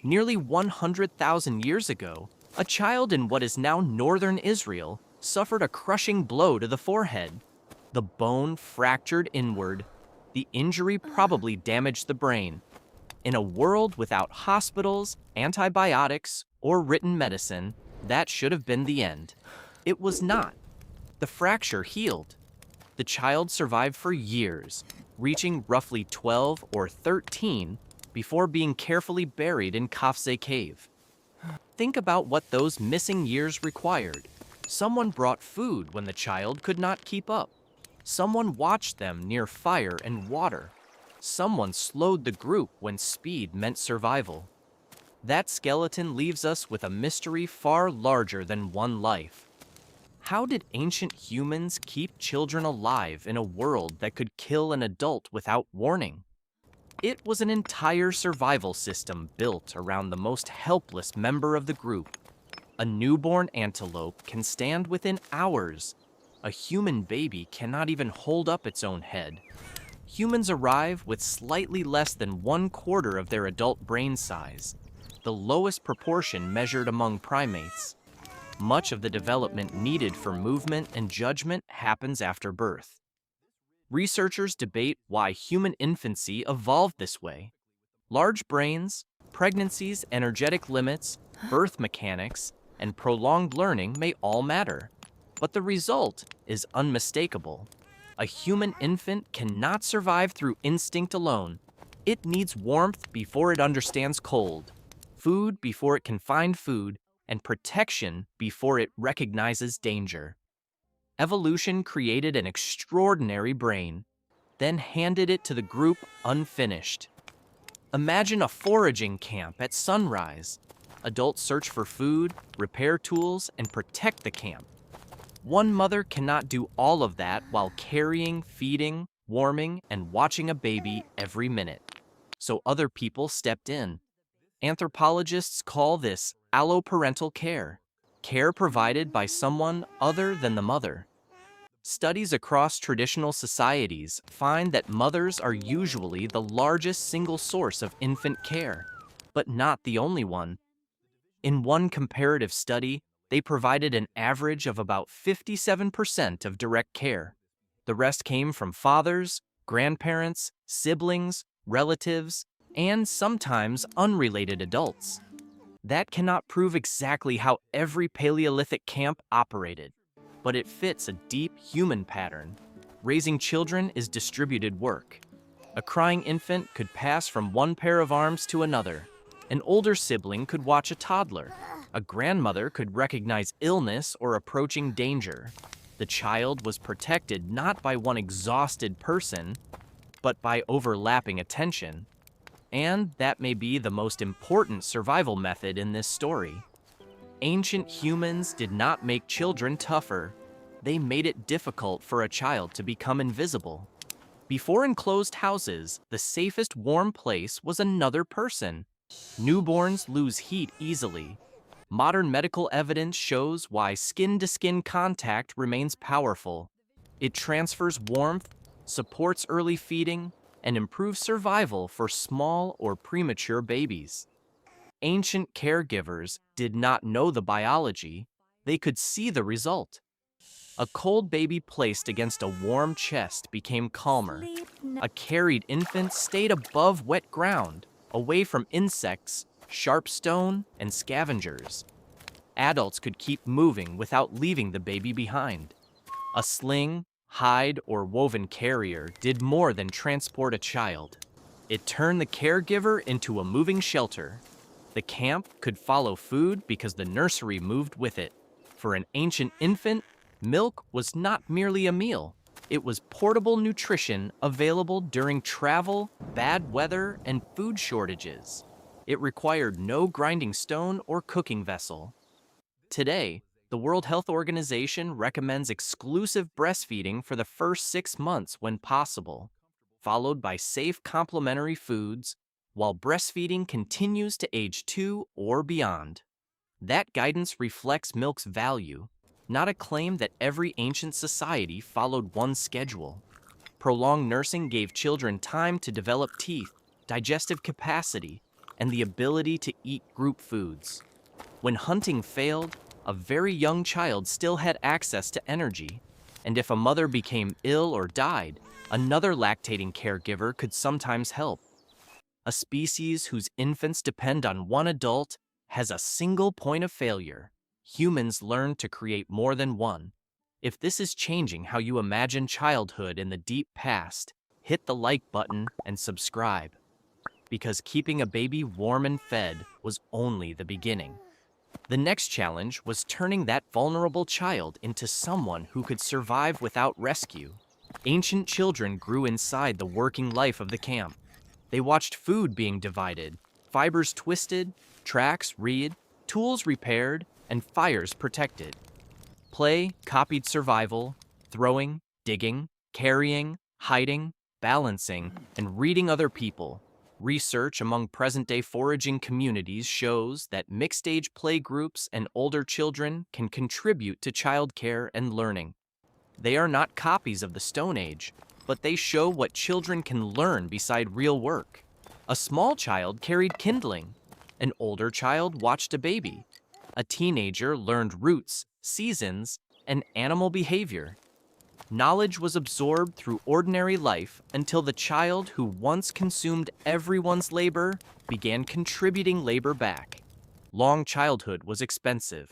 Nearly 100,000 years ago, a child in what is now northern Israel suffered a crushing blow to the forehead. The bone fractured inward. The injury probably damaged the brain. In a world without hospitals, antibiotics, or written medicine, that should have been the end. It was not. The fracture healed. The child survived for years, reaching roughly 12 or 13 before being carefully buried in Kafse Cave. Think about what those missing years required. Someone brought food when the child could not keep up. Someone watched them near fire and water. Someone slowed the group when speed meant survival. That skeleton leaves us with a mystery far larger than one life. How did ancient humans keep children alive in a world that could kill an adult without warning? It was an entire survival system built around the most helpless member of the group. A newborn antelope can stand within hours. A human baby cannot even hold up its own head. Humans arrive with slightly less than 1/4 of their adult brain size, the lowest proportion measured among primates. Much of the development needed for movement and judgment happens after birth. Researchers debate why human infancy evolved this way. Large brains, pregnancy's energetic limits, birth mechanics, and prolonged learning may all matter, but the result is unmistakable. A human infant cannot survive through instinct alone. It needs warmth before it understands cold, food before it can find food, and protection before it recognizes danger. Evolution created an extraordinary brain, then handed it to the group unfinished. Imagine a foraging camp at sunrise. Adults search for food, repair tools, and protect the camp. One mother cannot do all of that while carrying, feeding, warming, and watching a baby every minute. So other people stepped in. Anthropologists call this alloparental care, care provided by someone other than the mother. Studies across traditional societies find that mothers are usually the largest single source of infant care, but not the only one. In one comparative study, they provided an average of about 57% of direct care. The rest came from fathers, grandparents, siblings, relatives, and sometimes unrelated adults. That cannot prove exactly how every Paleolithic camp operated, but it fits a deep human pattern. Raising children is distributed work. A crying infant could pass from one pair of arms to another. An older sibling could watch a toddler. A grandmother could recognize illness or approaching danger. The child was protected not by one exhausted person, but by overlapping attention. And that may be the most important survival method in this story. Ancient humans did not make children tougher. They made it difficult for a child to become invisible. Before enclosed houses, the safest warm place was another person. Newborns lose heat easily. Modern medical evidence shows why skin-to-skin contact remains powerful. It transfers warmth, supports early feeding, and improves survival for small or premature babies. Ancient caregivers did not know the biology. They could see the result. A cold baby placed against a warm chest became calmer. A carried infant stayed above wet ground, away from insects, sharp stone, and scavengers. Adults could keep moving without leaving the baby behind. A sling, hide, or woven carrier did more than transport a child. It turned the caregiver into a moving shelter. The camp could follow food because the nursery moved with it. For an ancient infant, milk was not merely a meal. It was portable nutrition available during travel, bad weather, and food shortages. It required no grinding stone or cooking vessel. Today, the World Health Organization recommends exclusive breastfeeding for the first 6 months when possible, followed by safe complementary foods, while breastfeeding continues to age 2 or beyond. That guidance reflects milk's value, not a claim that every ancient society followed one schedule. Prolonged nursing gave children time to develop teeth, digestive capacity, and the ability to eat group foods. When hunting failed, a very young child still had access to energy, and if a mother became ill or died, another lactating caregiver could sometimes help. A species whose infants depend on one adult has a single point of failure. Humans learn to create more than one. If this is changing how you imagine childhood in the deep past, hit the like button and subscribe. Because keeping a baby warm and fed was only the beginning. The next challenge was turning that vulnerable child into someone who could survive without rescue. Ancient children grew inside the working life of the camp. They watched food being divided, fibers twisted, tracks read, tools repaired, and fires protected. Play copied survival, throwing, digging, carrying, hiding, balancing, and reading other people. Research among present-day foraging communities shows that mixed-age play groups and older children can contribute to childcare and learning. They are not copies of the Stone Age, but they show what children can learn beside real work. A small child carried kindling. An older child watched a baby. A teenager learned roots, seasons, and animal behavior. Knowledge was absorbed through ordinary life until the child who once consumed everyone's labor began contributing labor back. Long childhood was expensive,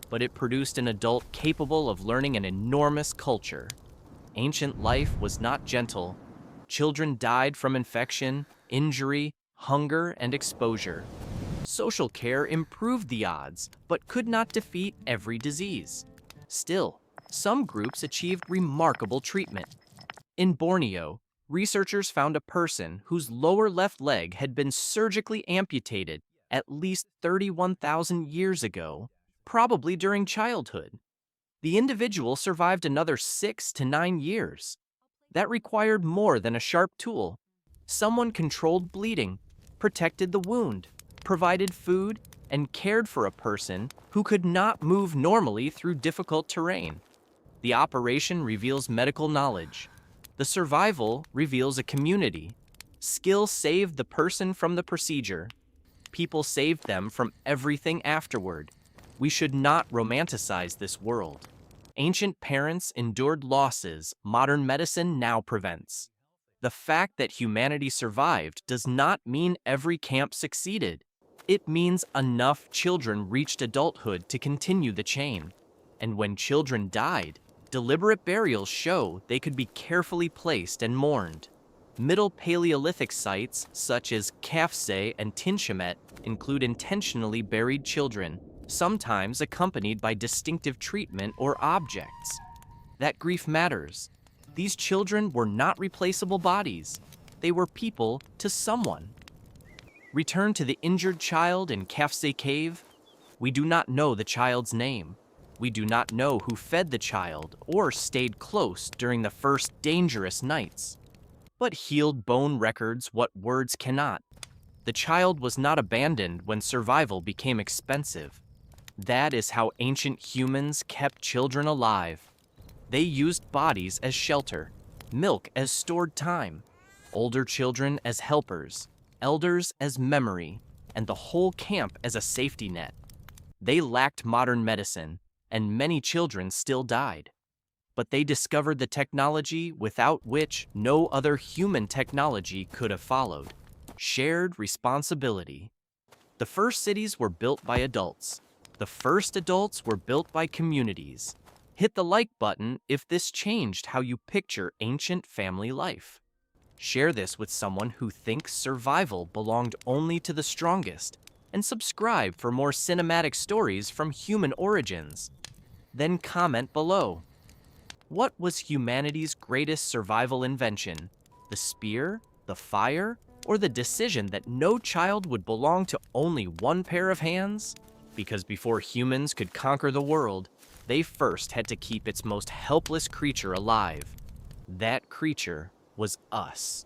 but it produced an adult capable of learning an enormous culture. Ancient life was not gentle. Children died from infection, injury, hunger, and exposure. Social care improved the odds, but could not defeat every disease. Still, some groups achieved remarkable treatment. In Borneo, researchers found a person whose lower left leg had been surgically amputated at least 31,000 years ago, probably during childhood. The individual survived another 6 to 9 years. That required more than a sharp tool. Someone controlled bleeding, protected the wound, provided food, and cared for a person who could not move normally through difficult terrain. The operation reveals medical knowledge. The survival reveals a community. Skill saved the person from the procedure. People saved them from everything afterward. We should not romanticize this world. Ancient parents endured losses modern medicine now prevents. The fact that humanity survived does not mean every camp succeeded. It means enough children reached adulthood to continue the chain. And when children died, deliberate burials show they could be carefully placed and mourned. Middle Paleolithic sites, such as Kafse and Tinchamet, include intentionally buried children, sometimes accompanied by distinctive treatment or objects. That grief matters. These children were not replaceable bodies. They were people to someone. Return to the injured child in Kafse Cave. We do not know the child's name. We do not know who fed the child or stayed close during the first dangerous nights. But healed bone records what words cannot. The child was not abandoned when survival became expensive. That is how ancient humans kept children alive. They used bodies as shelter, milk as stored time, older children as helpers, elders as memory, and the whole camp as a safety net. They lacked modern medicine, and many children still died. But they discovered the technology without which no other human technology could have followed. Shared responsibility. The first cities were built by adults. The first adults were built by communities. Hit the like button if this changed how you picture ancient family life. Share this with someone who thinks survival belonged only to the strongest, and subscribe for more cinematic stories from human origins. Then comment below. What was humanity's greatest survival invention? The spear, the fire, or the decision that no child would belong to only one pair of hands? Because before humans could conquer the world, they first had to keep its most helpless creature alive. That creature was us.